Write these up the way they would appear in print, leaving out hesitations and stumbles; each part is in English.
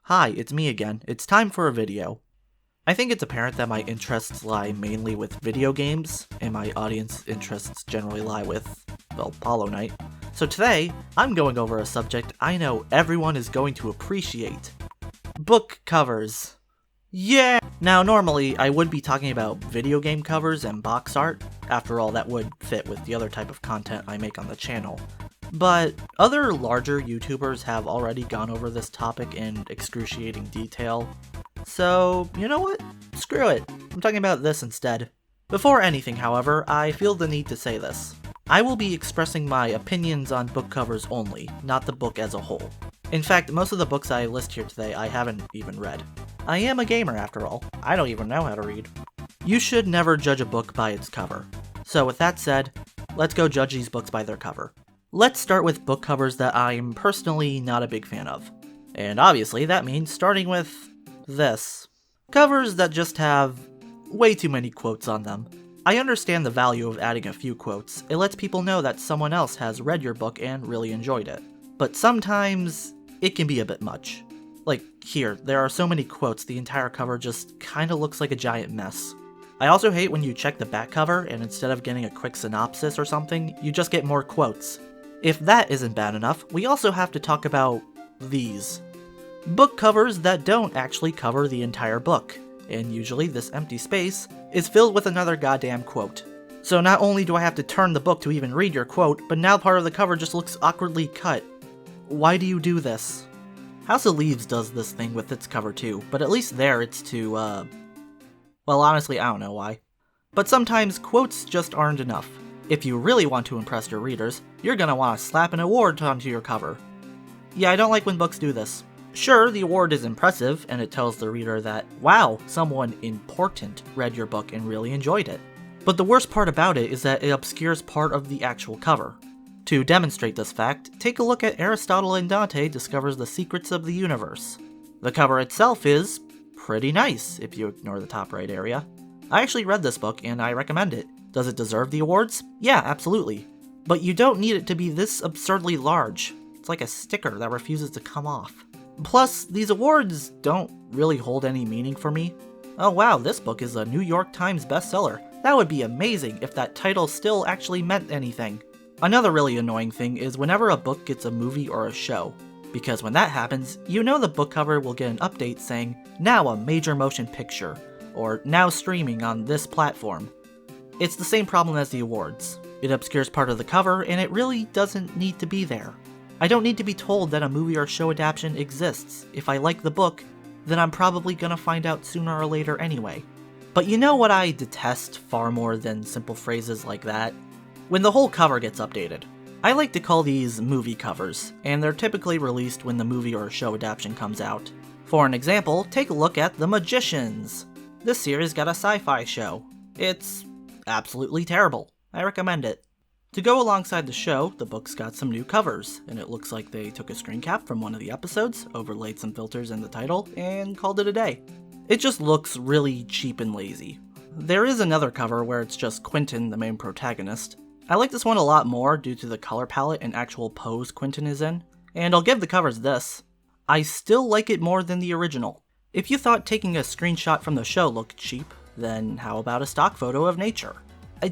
Hi, it's me again. It's time for a video. I think it's apparent that my interests lie mainly with video games, and my audience interests generally lie with, well, Hollow Knight. So today, I'm going over a subject I know everyone is going to appreciate. Book covers. Yeah! Now normally, I would be talking about video game covers and box art. After all, that would fit with the other type of content I make on the channel. But other larger YouTubers have already gone over this topic in excruciating detail. So, you know what? Screw it. I'm talking about this instead. Before anything, however, I feel the need to say this. I will be expressing my opinions on book covers only, not the book as a whole. In fact, most of the books I list here today I haven't even read. I am a gamer after all. I don't even know how to read. You should never judge a book by its cover. So with that said, let's go judge these books by their cover. Let's start with book covers that I'm personally not a big fan of. And obviously that means starting with this. Covers that just have way too many quotes on them. I understand the value of adding a few quotes. It lets people know that someone else has read your book and really enjoyed it. But sometimes it can be a bit much. Like here, there are so many quotes the entire cover just kinda looks like a giant mess. I also hate when you check the back cover and instead of getting a quick synopsis or something, you just get more quotes. If that isn't bad enough, we also have to talk about these. Book covers that don't actually cover the entire book, and usually this empty space is filled with another goddamn quote. So not only do I have to turn the book to even read your quote, but now part of the cover just looks awkwardly cut. Why do you do this? House of Leaves does this thing with its cover too, but at least there it's to, well honestly I don't know why. But sometimes quotes just aren't enough. If you really want to impress your readers, you're gonna want to slap an award onto your cover. Yeah, I don't like when books do this. Sure, the award is impressive, and it tells the reader that, wow, someone important read your book and really enjoyed it. But the worst part about it is that it obscures part of the actual cover. To demonstrate this fact, take a look at Aristotle and Dante discovers the secrets of the universe. The cover itself is pretty nice, if you ignore the top right area. I actually read this book, and I recommend it. Does it deserve the awards? Yeah, absolutely. But you don't need it to be this absurdly large. It's like a sticker that refuses to come off. Plus, these awards don't really hold any meaning for me. Oh wow, this book is a New York Times bestseller. That would be amazing if that title still actually meant anything. Another really annoying thing is whenever a book gets a movie or a show. Because when that happens, you know the book cover will get an update saying, now a major motion picture, or now streaming on this platform. It's the same problem as the awards. It obscures part of the cover, and it really doesn't need to be there. I don't need to be told that a movie or show adaptation exists. If I like the book, then I'm probably gonna find out sooner or later anyway. But you know what I detest far more than simple phrases like that? When the whole cover gets updated. I like to call these movie covers, and they're typically released when the movie or show adaptation comes out. For an example, take a look at The Magicians. This series got a sci-fi show. It's absolutely terrible. I recommend it. To go alongside the show, the book's got some new covers, and it looks like they took a screen cap from one of the episodes, overlaid some filters in the title, and called it a day. It just looks really cheap and lazy. There is another cover where it's just Quentin, the main protagonist. I like this one a lot more due to the color palette and actual pose Quentin is in, and I'll give the covers this. I still like it more than the original. If you thought taking a screenshot from the show looked cheap, then how about a stock photo of nature? I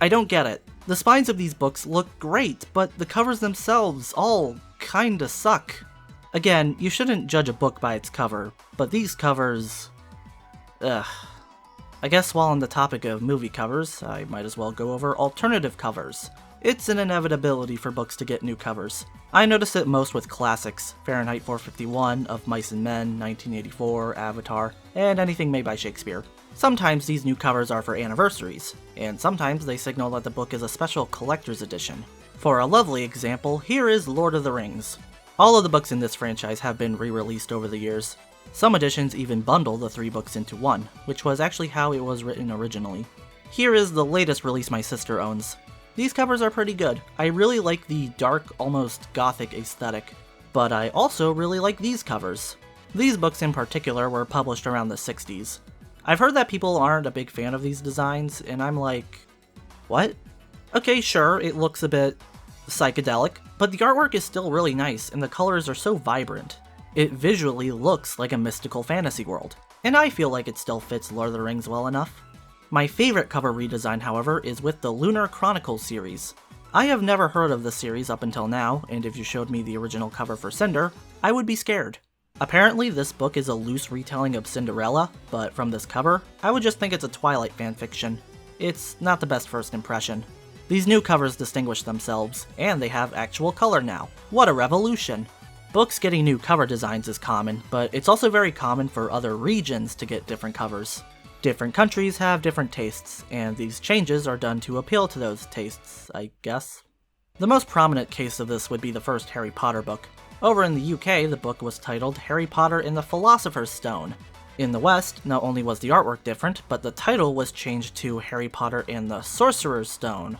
don't get it. The spines of these books look great, but the covers themselves all kinda suck. Again, you shouldn't judge a book by its cover, but these covers... ugh. I guess while on the topic of movie covers, I might as well go over alternative covers. It's an inevitability for books to get new covers. I notice it most with classics, Fahrenheit 451, Of Mice and Men, 1984, Avatar, and anything made by Shakespeare. Sometimes these new covers are for anniversaries, and sometimes they signal that the book is a special collector's edition. For a lovely example, here is Lord of the Rings. All of the books in this franchise have been re-released over the years. Some editions even bundle the 3 books into one, which was actually how it was written originally. Here is the latest release my sister owns. These covers are pretty good. I really like the dark, almost gothic aesthetic, but I also really like these covers. These books in particular were published around the 60s. I've heard that people aren't a big fan of these designs, and I'm like, what? Okay, sure, it looks a bit psychedelic, but the artwork is still really nice, and the colors are so vibrant. It visually looks like a mystical fantasy world, and I feel like it still fits Lord of the Rings well enough. My favorite cover redesign, however, is with the Lunar Chronicles series. I have never heard of this series up until now, and if you showed me the original cover for Cinder, I would be scared. Apparently, this book is a loose retelling of Cinderella, but from this cover, I would just think it's a Twilight fanfiction. It's not the best first impression. These new covers distinguish themselves, and they have actual color now. What a revolution! Books getting new cover designs is common, but it's also very common for other regions to get different covers. Different countries have different tastes, and these changes are done to appeal to those tastes, I guess. The most prominent case of this would be the first Harry Potter book. Over in the UK, the book was titled Harry Potter and the Philosopher's Stone. In the West, not only was the artwork different, but the title was changed to Harry Potter and the Sorcerer's Stone.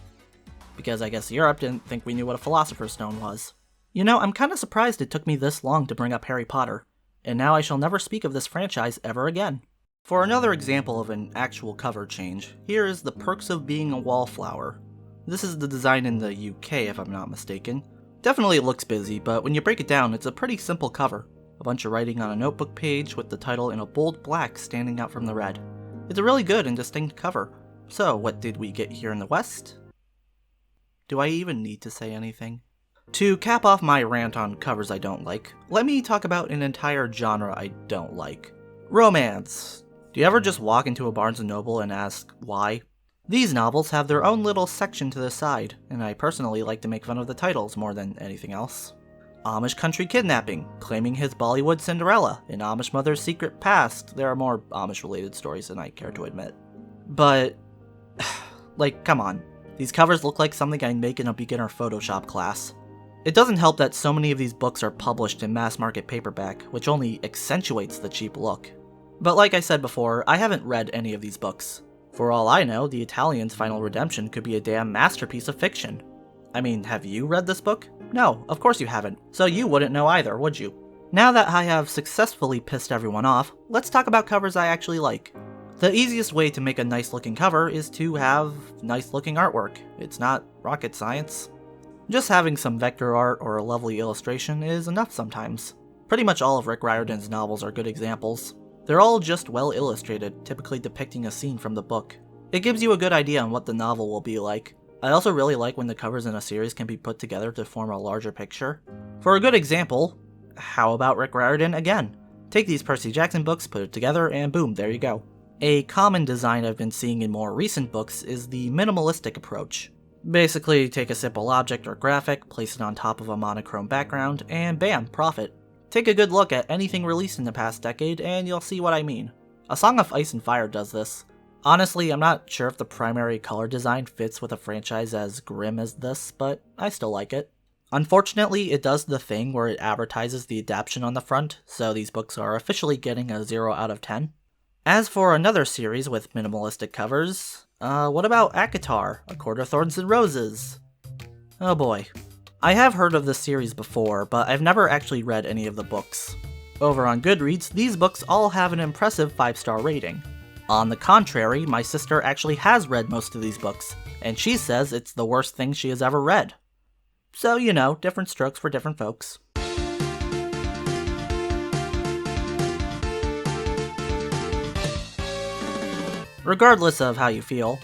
Because I guess Europe didn't think we knew what a Philosopher's Stone was. You know, I'm kinda surprised it took me this long to bring up Harry Potter, and now I shall never speak of this franchise ever again. For another example of an actual cover change, here is The Perks of Being a Wallflower. This is the design in the UK, if I'm not mistaken. Definitely looks busy, but when you break it down, it's a pretty simple cover. A bunch of writing on a notebook page with the title in a bold black standing out from the red. It's a really good and distinct cover. So, what did we get here in the West? Do I even need to say anything? To cap off my rant on covers I don't like, let me talk about an entire genre I don't like. Romance. Do you ever just walk into a Barnes & Noble and ask why? These novels have their own little section to the side, and I personally like to make fun of the titles more than anything else. Amish country kidnapping, claiming his Bollywood Cinderella, an Amish mother's secret past. There are more Amish related stories than I care to admit. But, like, come on. These covers look like something I'd make in a beginner Photoshop class. It doesn't help that so many of these books are published in mass market paperback, which only accentuates the cheap look. But like I said before, I haven't read any of these books. For all I know, the Italian's Final Redemption could be a damn masterpiece of fiction. I mean, have you read this book? No, of course you haven't, so you wouldn't know either, would you? Now that I have successfully pissed everyone off, let's talk about covers I actually like. The easiest way to make a nice looking cover is to have nice looking artwork. It's not rocket science. Just having some vector art or a lovely illustration is enough sometimes. Pretty much all of Rick Riordan's novels are good examples. They're all just well illustrated, typically depicting a scene from the book. It gives you a good idea on what the novel will be like. I also really like when the covers in a series can be put together to form a larger picture. For a good example, how about Rick Riordan again? Take these Percy Jackson books, put it together, and boom, there you go. A common design I've been seeing in more recent books is the minimalistic approach. Basically, take a simple object or graphic, place it on top of a monochrome background, and bam, profit. Take a good look at anything released in the past decade, and you'll see what I mean. A Song of Ice and Fire does this. Honestly, I'm not sure if the primary color design fits with a franchise as grim as this, but I still like it. Unfortunately, it does the thing where it advertises the adaptation on the front, so these books are officially getting a 0 out of 10. As for another series with minimalistic covers, what about ACOTAR, A Court of Thorns and Roses? Oh boy. I have heard of this series before, but I've never actually read any of the books. Over on Goodreads, these books all have an impressive 5-star rating. On the contrary, my sister actually has read most of these books, and she says it's the worst thing she has ever read. So, you know, different strokes for different folks. Regardless of how you feel,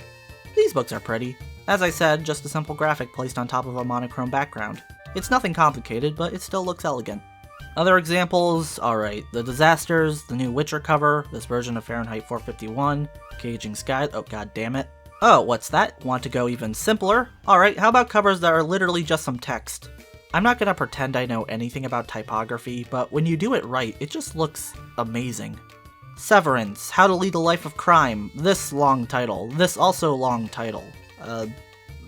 these books are pretty. As I said, just a simple graphic placed on top of a monochrome background. It's nothing complicated, but it still looks elegant. Other examples, alright, The Disasters, the new Witcher cover, this version of Fahrenheit 451, Caging Sky, oh god damn it. Oh, what's that? Want to go even simpler? Alright, how about covers that are literally just some text? I'm not gonna pretend I know anything about typography, but when you do it right, it just looks amazing. Severance, How to Lead a Life of Crime, this long title, this also long title.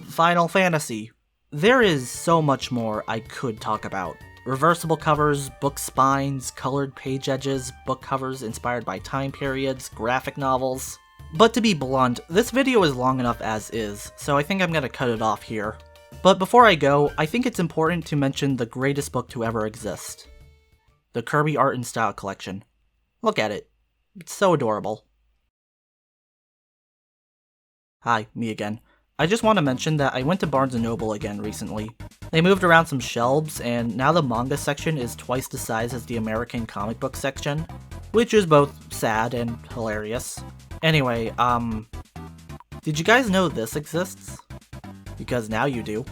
Final Fantasy. There is so much more I could talk about. Reversible covers, book spines, colored page edges, book covers inspired by time periods, graphic novels. But to be blunt, this video is long enough as is, so I think I'm gonna cut it off here. But before I go, I think it's important to mention the greatest book to ever exist. The Kirby Art and Style Collection. Look at it. It's so adorable. Hi, me again. I just want to mention that I went to Barnes & Noble again recently. They moved around some shelves, and now the manga section is twice the size as the American comic book section, which is both sad and hilarious. Anyway, did you guys know this exists? Because now you do.